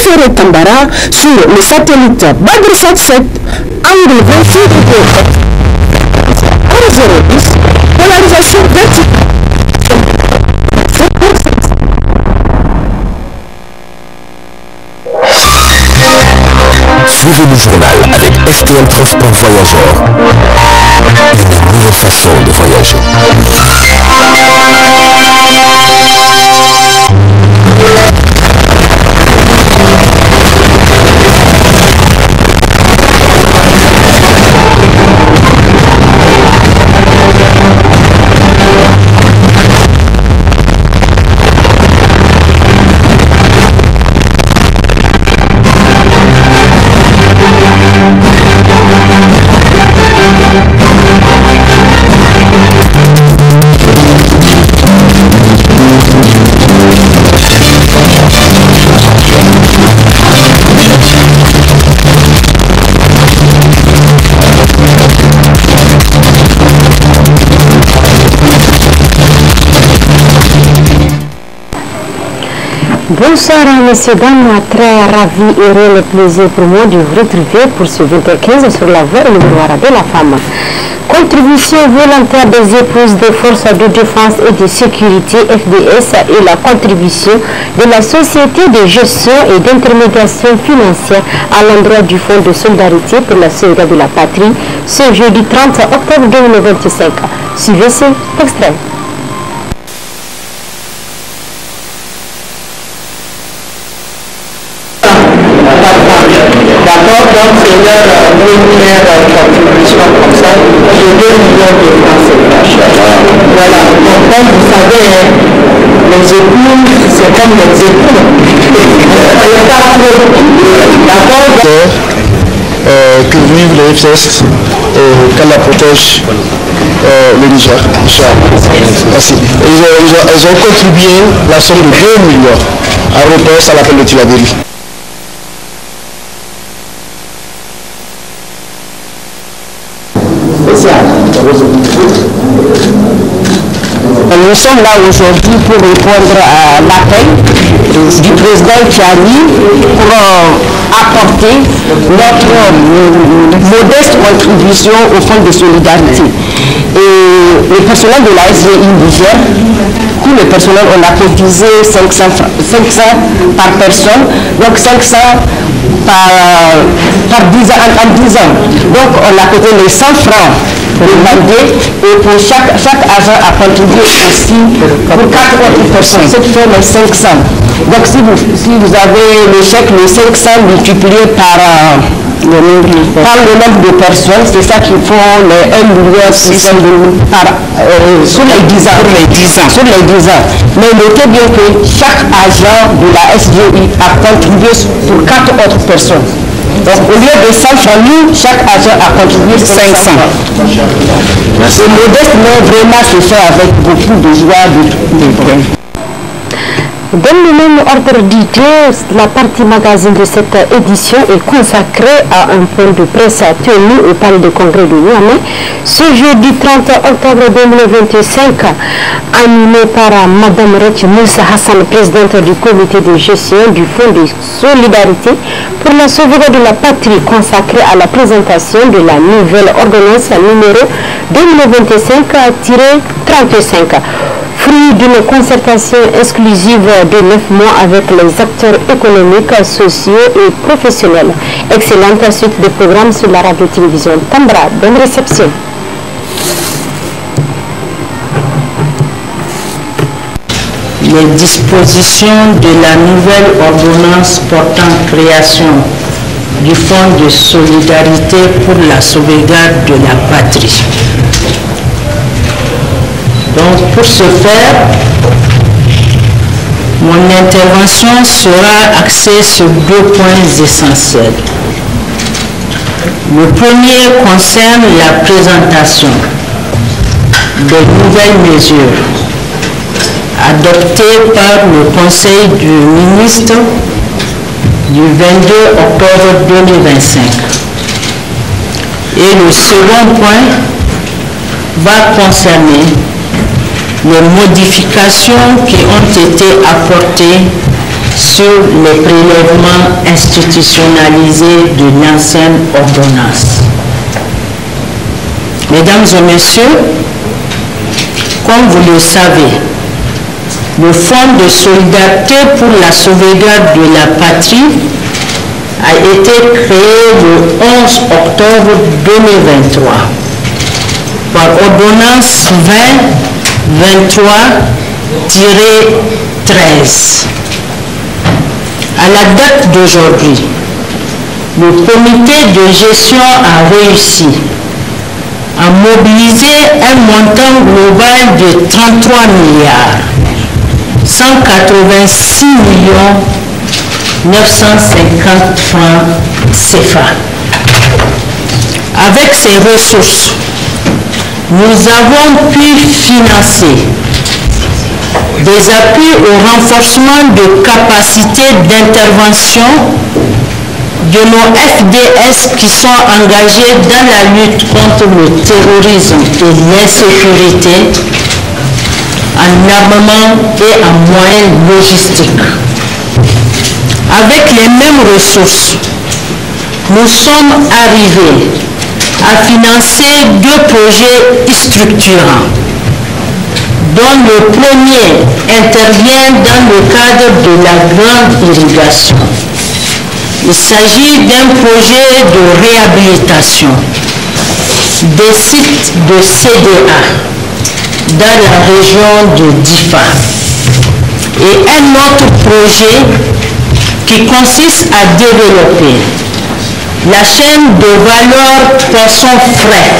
Rufisque Tambara sur le satellite Badr 7, angle 28 R010, polarisation verticale. Suivez le journal avec RTL Transport Voyageurs. Une nouvelle façon de voyager. Bonsoir messieurs, dames, très ravi et réel plaisir pour moi de vous retrouver pour ce 20h15 sur la voie numéro de la femme. Contribution volontaire des épouses des forces de défense et de sécurité FDS et la contribution de la société de gestion et d'intermédiation financière à l'endroit du Fonds de solidarité pour la sauvegarde de la patrie ce jeudi 30 octobre 2025. Suivez cet extrait. Donc c'est leur première contribution comme ça de 2 millions de francs CFA. Voilà, donc comme vous savez, les époux, c'est comme les époux. Que vive le FCS et qu'elle protège le Niger. Merci. Ils ont contribué la somme de 2 millions à repos à l'appel de Tilaberi. Nous sommes là aujourd'hui pour répondre à l'appel du président Tchani pour apporter notre modeste contribution au Fonds de solidarité. Et le personnel de la SGI Niger, tout le personnel, on a cotisé 500 par personne, donc 500 par 10 ans, en 10 ans. Donc on a cotisé les 100 francs demandés et pour chaque agent a contribué aussi pour 4 autres personnes, ce qui fait les 500. Donc si vous avez le chèque, les 500 multiplié par le nombre de personnes, c'est ça qu'il faut les 1 million 600 sur les 10 ans. Sur les 10 ans. Mais notez bien que chaque agent de la SGI a contribué pour 4 autres personnes. Donc au lieu de 100 familles, chaque agent a contribué 500. C'est modeste, mais vraiment se fait avec beaucoup de joie. Dans le même ordre d'idées, la partie magazine de cette édition est consacrée à un point de presse tenu au Palais de Congrès de Niamey ce jeudi 30 octobre 2025, animé par Mme Rech Moussa Hassan, présidente du comité de gestion du Fonds de solidarité pour la sauvegarde de la patrie, consacrée à la présentation de la nouvelle ordonnance numéro 2025-35. Fruit d'une concertation exclusive de 9 mois avec les acteurs économiques, sociaux et professionnels. Excellente suite de programmes sur la radio-télévision Tambra. Bonne réception. Les dispositions de la nouvelle ordonnance portant création du Fonds de solidarité pour la sauvegarde de la patrie. Donc, pour ce faire, mon intervention sera axée sur 2 points essentiels. Le premier concerne la présentation des nouvelles mesures adoptées par le Conseil du ministre du 22 octobre 2025. Et le second point va concerner les modifications qui ont été apportées sur les prélèvements institutionnalisés de l'ancienne ordonnance. Mesdames et messieurs, comme vous le savez, le Fonds de solidarité pour la sauvegarde de la patrie a été créé le 11 octobre 2023 par ordonnance 2023-13. À la date d'aujourd'hui, le comité de gestion a réussi à mobiliser un montant global de 33 milliards 186 950 francs CFA. Avec ces ressources, nous avons pu financer des appuis au renforcement de capacités d'intervention de nos FDS qui sont engagés dans la lutte contre le terrorisme et l'insécurité en armement et en moyens logistiques. Avec les mêmes ressources, nous sommes arrivés à financer 2 projets structurants, dont le premier intervient dans le cadre de la grande irrigation. Il s'agit d'un projet de réhabilitation des sites de CDA dans la région de Difa et un autre projet qui consiste à développer la chaîne de valeur poisson frais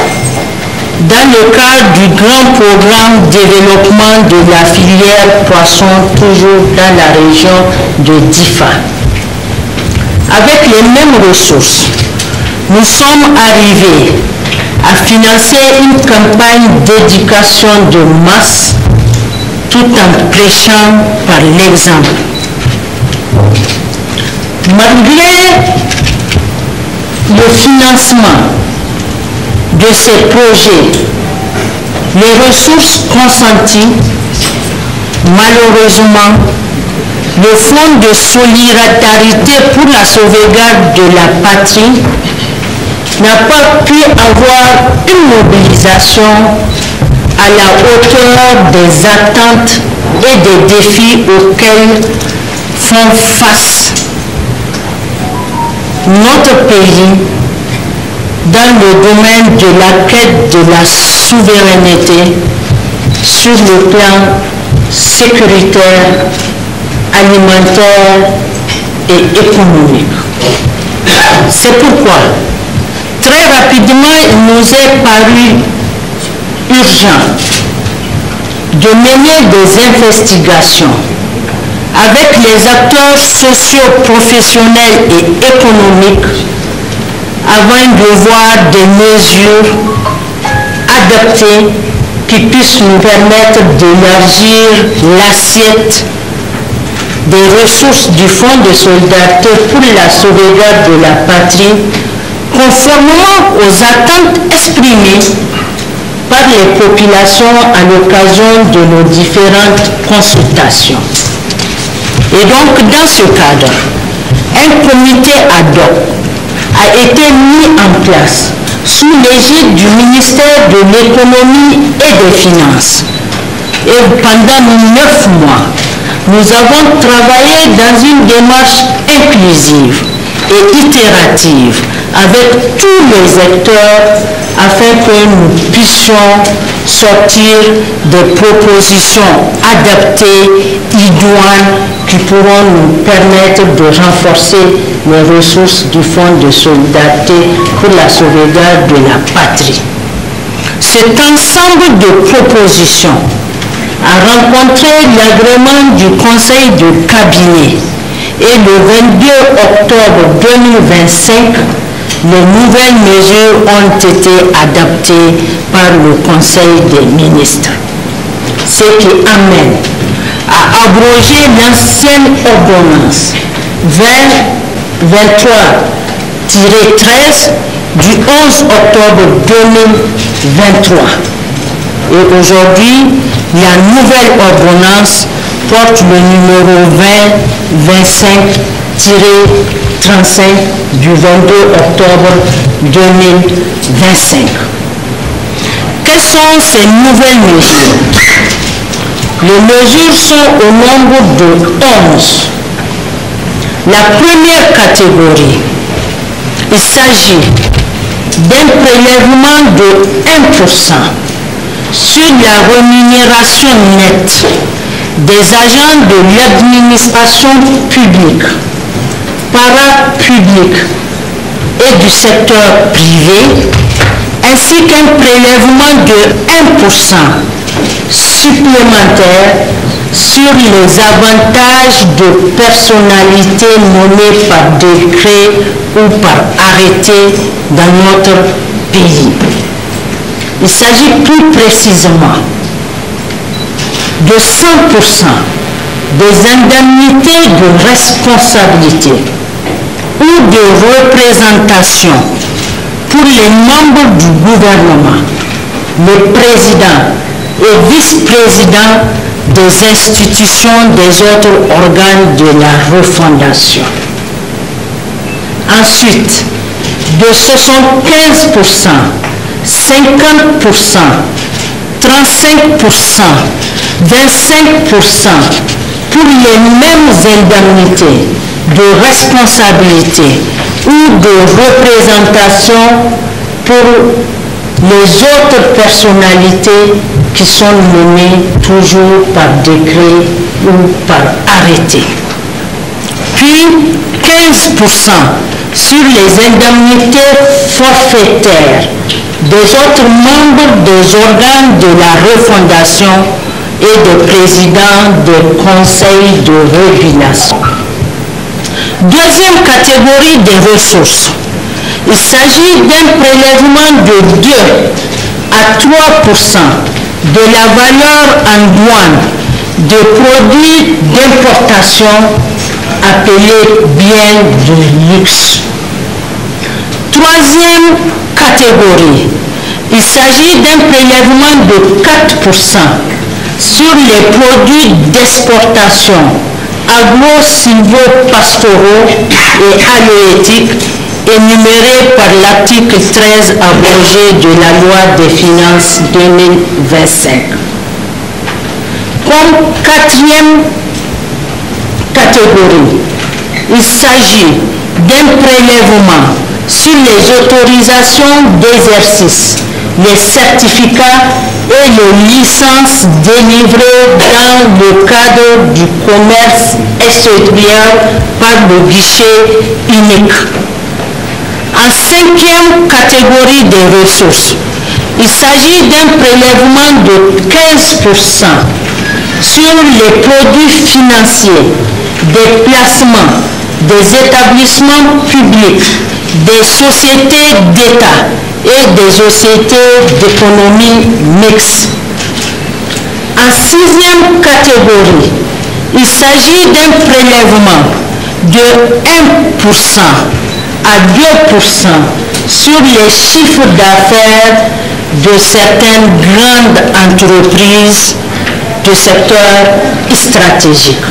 dans le cadre du grand programme développement de la filière poisson toujours dans la région de Difa. Avec les mêmes ressources, nous sommes arrivés à financer une campagne d'éducation de masse tout en prêchant par l'exemple. Malgré le financement de ces projets, les ressources consenties, malheureusement, le Fonds de solidarité pour la sauvegarde de la patrie n'a pas pu avoir une mobilisation à la hauteur des attentes et des défis auxquels font face notre pays dans le domaine de la quête de la souveraineté sur le plan sécuritaire, alimentaire et économique. C'est pourquoi, très rapidement, il nous est paru urgent de mener des investigations avec les acteurs socio-professionnels et économiques avant de voir des mesures adaptées qui puissent nous permettre d'élargir l'assiette des ressources du Fonds de solidarité pour la sauvegarde de la patrie, conformément aux attentes exprimées par les populations à l'occasion de nos différentes consultations. Et donc, dans ce cadre, un comité ad hoc a été mis en place sous l'égide du ministère de l'Économie et des Finances. Et pendant 9 mois, nous avons travaillé dans une démarche inclusive et itérative avec tous les acteurs afin que nous puissions sortir des propositions adaptées, idoines, qui pourront nous permettre de renforcer les ressources du Fonds de solidarité pour la sauvegarde de la patrie. Cet ensemble de propositions a rencontré l'agrément du Conseil de cabinet et le 22 octobre 2025, les nouvelles mesures ont été adaptées par le Conseil des ministres, ce qui amène à abroger l'ancienne ordonnance 2023-13 du 11 octobre 2023. Et aujourd'hui, la nouvelle ordonnance porte le numéro 2025-35 du 22 octobre 2025. Quelles sont ces nouvelles mesures? Les mesures sont au nombre de 11. La première catégorie, il s'agit d'un prélèvement de 1% sur la rémunération nette des agents de l'administration publique, parapublique et du secteur privé, ainsi qu'un prélèvement de 1% supplémentaire sur les avantages de personnalité nommés par décret ou par arrêté dans notre pays. Il s'agit plus précisément de 100% des indemnités de responsabilité ou de représentation pour les membres du gouvernement, les présidents et vice-présidents des institutions des autres organes de la refondation. Ensuite, de 75%, 50%, 35%, 25% pour les mêmes indemnités de responsabilité ou de représentation pour les autres personnalités qui sont nommées toujours par décret ou par arrêté. Puis 15% sur les indemnités forfaitaires des autres membres des organes de la refondation et des présidents des conseils de régulation. Deuxième catégorie des ressources. Il s'agit d'un prélèvement de 2 à 3% de la valeur en douane des produits d'importation appelés biens de luxe. Troisième catégorie, il s'agit d'un prélèvement de 4% sur les produits d'exportation agro-silvopastoraux et halieutiques énumérés par l'article 13 abrogé de la loi des finances 2025. Comme quatrième catégorie, il s'agit d'un prélèvement sur les autorisations d'exercice, les certificats et les licences délivrées dans le cadre du commerce extérieur par le guichet unique. En cinquième catégorie des ressources, il s'agit d'un prélèvement de 15% sur les produits financiers, des placements, des établissements publics, des sociétés d'État et des sociétés d'économie mixte. En sixième catégorie, il s'agit d'un prélèvement de 1% à 2% sur les chiffres d'affaires de certaines grandes entreprises du secteur stratégique.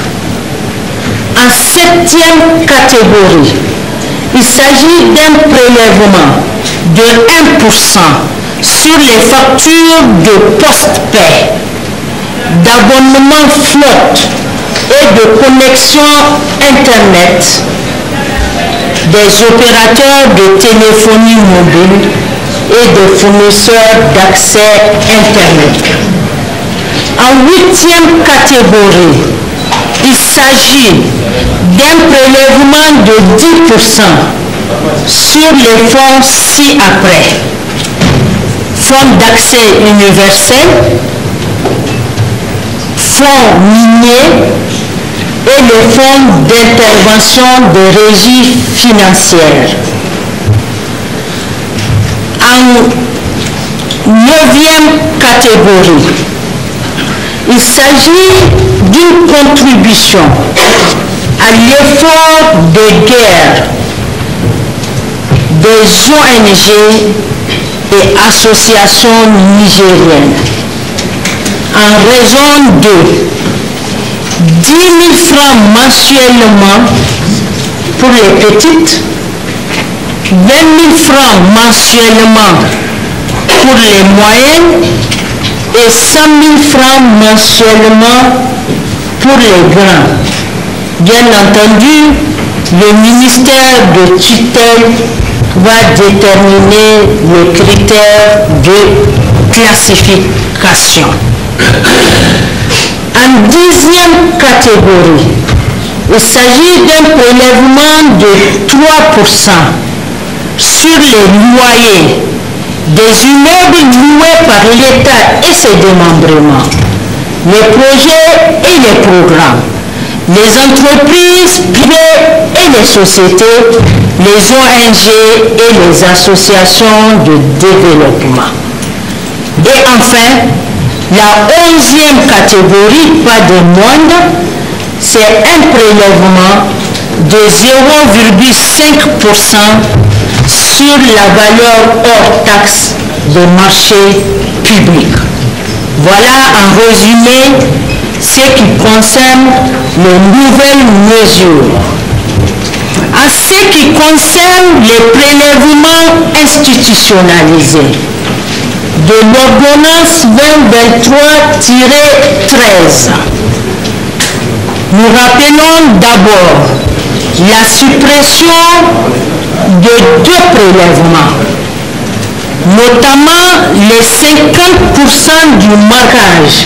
En septième catégorie, il s'agit d'un prélèvement de 1% sur les factures de post-paie, d'abonnement flotte et de connexion Internet des opérateurs de téléphonie mobile et des fournisseurs d'accès Internet. En huitième catégorie, il s'agit d'un prélèvement de 10% sur les fonds ci-après. Fonds d'accès universel, fonds miniers et le fonds d'intervention de régie financière. En neuvième catégorie, il s'agit d'une contribution à l'effort de guerre des ONG et associations nigériennes en raison de 10 000 francs mensuellement pour les petites, 20 000 francs mensuellement pour les moyennes et 100 000 francs mensuellement pour les grands. Bien entendu, le ministère de tutelle va déterminer les critères de classification. En 10e catégorie, il s'agit d'un prélèvement de 3% sur les loyers des immeubles loués par l'État et ses démembrements, les projets et les programmes, les entreprises privées et les sociétés, les ONG et les associations de développement. Et enfin, la 11e catégorie, pas de moindre, c'est un prélèvement de 0,5% sur la valeur hors taxe des marchés publics. Voilà en résumé ce qui concerne les nouvelles mesures. En ce qui concerne les prélèvements institutionnalisés de l'ordonnance 2023-13, nous rappelons d'abord la suppression de 2 prélèvements, notamment les 50% du marquage,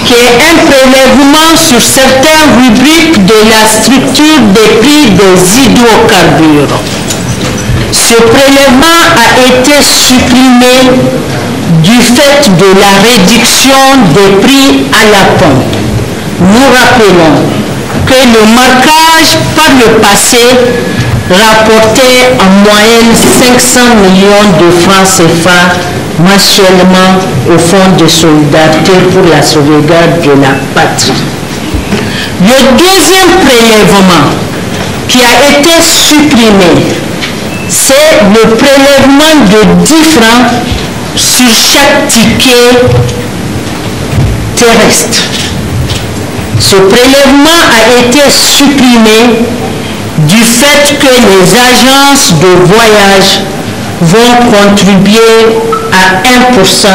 qui est un prélèvement sur certaines rubriques de la structure des prix des hydrocarbures. Ce prélèvement a été supprimé du fait de la réduction des prix à la pompe. Nous rappelons que le marquage par le passé rapportait en moyenne 500 millions de francs CFA mensuellement au Fonds de solidarité pour la sauvegarde de la patrie. Le deuxième prélèvement qui a été supprimé, c'est le prélèvement de 10 francs sur chaque ticket terrestre. Ce prélèvement a été supprimé du fait que les agences de voyage vont contribuer à 1%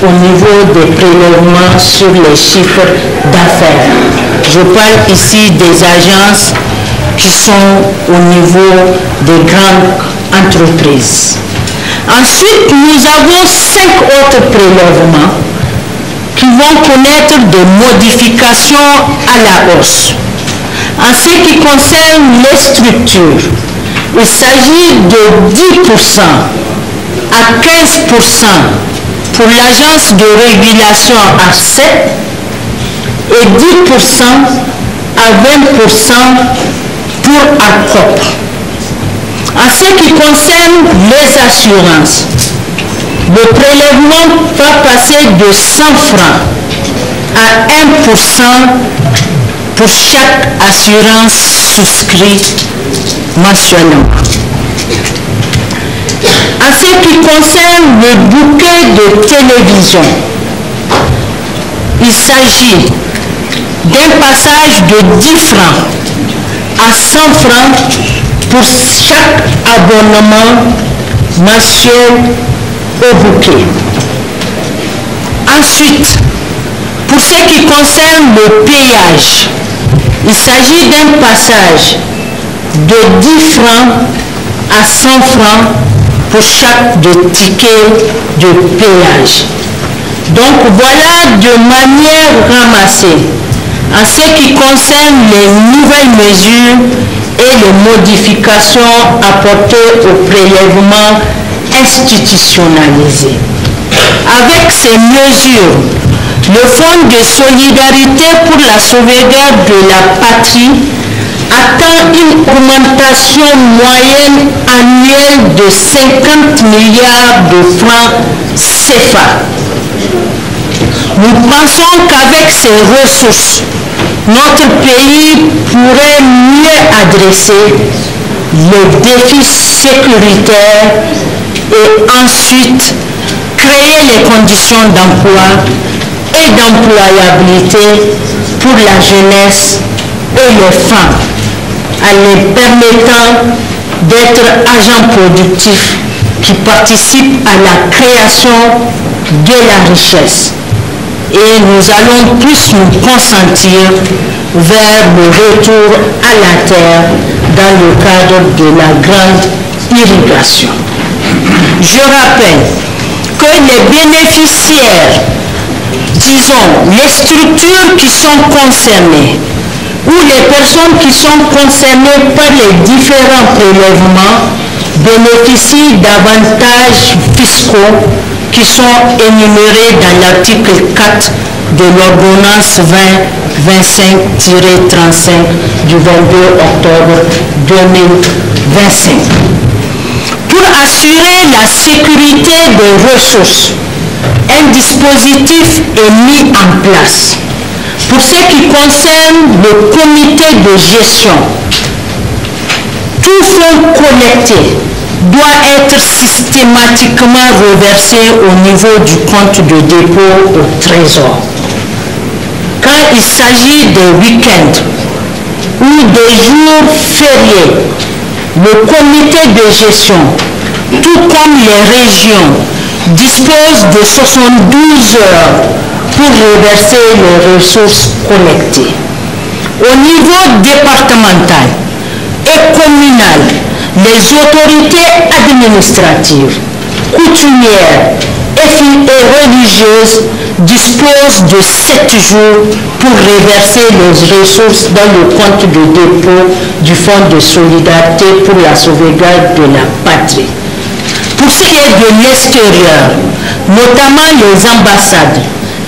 au niveau des prélèvements sur les chiffres d'affaires. Je parle ici des agences qui sont au niveau des grandes entreprises. Ensuite, nous avons 5 autres prélèvements qui vont connaître des modifications à la hausse. En ce qui concerne les structures, il s'agit de 10% à 15% pour l'agence de régulation ARCEP et 10% à 20% pour ARCOP. En ce qui concerne les assurances, le prélèvement va passer de 100 francs à 1% pour chaque assurance souscrite mensuellement. En ce qui concerne le bouquet de télévision, il s'agit d'un passage de 10 francs à 100 francs pour chaque abonnement mensuel au bouquet. Ensuite, pour ce qui concerne le péage, il s'agit d'un passage de 10 francs à 100 francs pour chaque ticket de péage. Donc voilà de manière ramassée en ce qui concerne les nouvelles mesures et les modifications apportées au prélèvement institutionnalisé. Avec ces mesures, le Fonds de solidarité pour la sauvegarde de la patrie atteint une augmentation moyenne annuelle de 50 milliards de francs CFA. Nous pensons qu'avec ces ressources, notre pays pourrait mieux adresser les défis sécuritaires et ensuite créer les conditions d'emploi et d'employabilité pour la jeunesse et les femmes, en les permettant d'être agents productifs qui participent à la création de la richesse. Et nous allons plus nous consentir vers le retour à la terre dans le cadre de la grande irrigation. Je rappelle que les bénéficiaires, disons les structures qui sont concernées ou les personnes qui sont concernées par les différents prélèvements bénéficient d'avantages fiscaux qui sont énumérés dans l'article 4 de l'ordonnance 2025-35 du 22 octobre 2025. Pour assurer la sécurité des ressources, un dispositif est mis en place. Pour ce qui concerne le comité de gestion, tout fonds collecté doit être systématiquement reversé au niveau du compte de dépôt au Trésor. Quand il s'agit des week-ends ou des jours fériés, le comité de gestion, tout comme les régions, dispose de 72 heures pour reverser les ressources collectées. Au niveau départemental et communal, les autorités administratives, coutumières et religieuses disposent de 7 jours pour reverser les ressources dans le compte de dépôt du Fonds de solidarité pour la sauvegarde de la patrie. Pour ce qui est de l'extérieur, notamment les ambassades,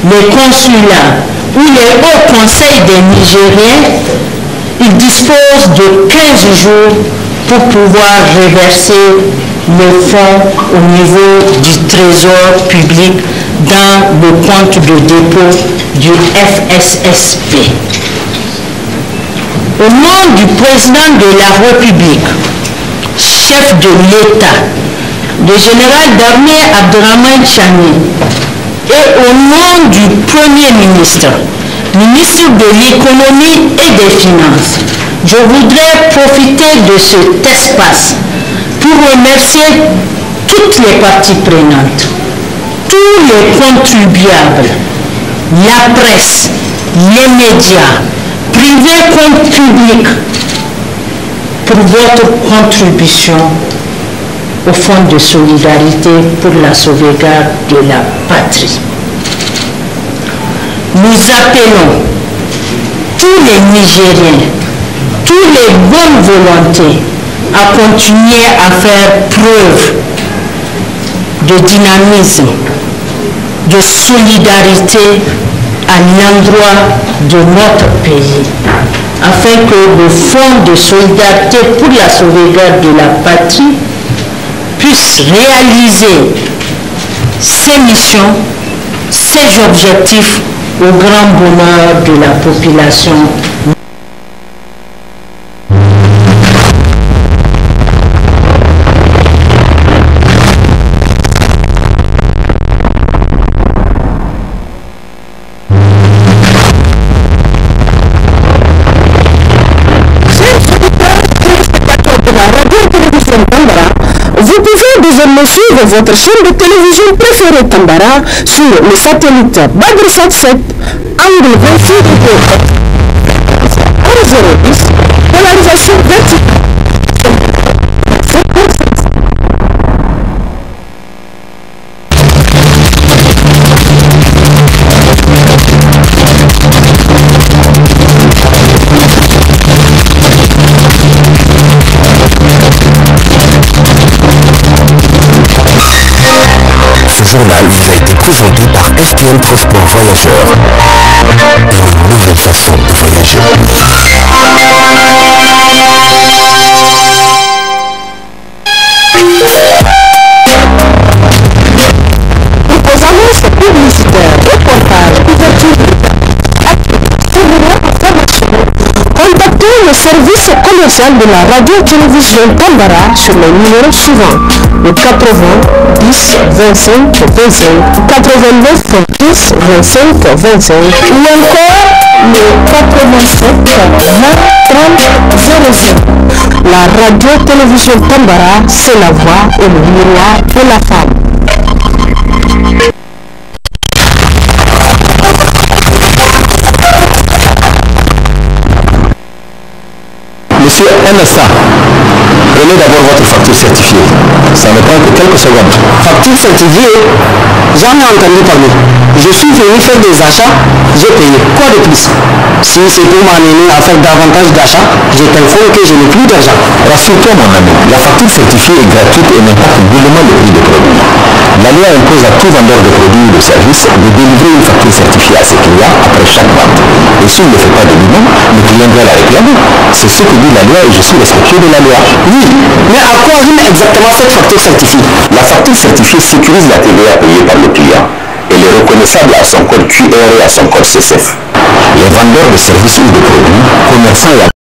les consulats ou les hauts conseils des Nigériens, ils disposent de 15 jours pour pouvoir reverser le fonds au niveau du trésor public dans le compte de dépôt du FSSP. Au nom du président de la République, chef de l'État, le général d'armée Abdourahmane Chani, et au nom du Premier ministre, ministre de l'économie et des finances, je voudrais profiter de cet espace pour remercier toutes les parties prenantes, tous les contribuables, la presse, les médias, privés comme publics, pour votre contribution au Fonds de solidarité pour la sauvegarde de la patrie. Nous appelons tous les Nigériens, tous les bonnes volontés à continuer à faire preuve de dynamisme, de solidarité à l'endroit de notre pays, afin que le Fonds de solidarité pour la sauvegarde de la patrie puisse réaliser ses missions, ses objectifs au grand bonheur de la population. Vous pouvez désormais suivre votre chaîne de télévision préférée Tambara sur le satellite Badr 7, angle 26 degrés, 010, polarisation verticale. Ce journal vous a été présenté par STM Transport Voyageurs. Une nouvelle façon de voyager. Pour vos annonces publicitaires, reportages, couvertures, contactez le service commercial commercial de la radio-télévision Tambara sur les numéros suivants: le 80 10 25 25, 89 10 25 25 ou encore le 87 20 30 05. La radio-télévision Tambara, c'est la voix et le miroir de la femme. Monsieur, un instant. Prenez d'abord votre facture certifiée. Ça ne prend que quelques secondes. Facture certifiée, j'en ai entendu parler. Je suis venu faire des achats, j'ai payé. Quoi de plus? Si c'est pour m'amener à faire davantage d'achats, je t'informe que je n'ai plus d'argent. Rassure-toi mon ami, la facture certifiée est gratuite et n'impacte nullement le prix des produits. La loi impose à tout vendeur de produits ou de services de délivrer une facture certifiée à ses clients après chaque vente. Et s'il ne le fait pas de lui-même, le client doit la réclamer. C'est ce que dit la loi et je suis respectueux de la loi. Oui, mais à quoi rime exactement cette facture certifiée? La facture certifiée sécurise la TVA payée par le client. Elle est reconnaissable à son code QR et à son code CCF. Les vendeurs de services ou de produits, commerçants et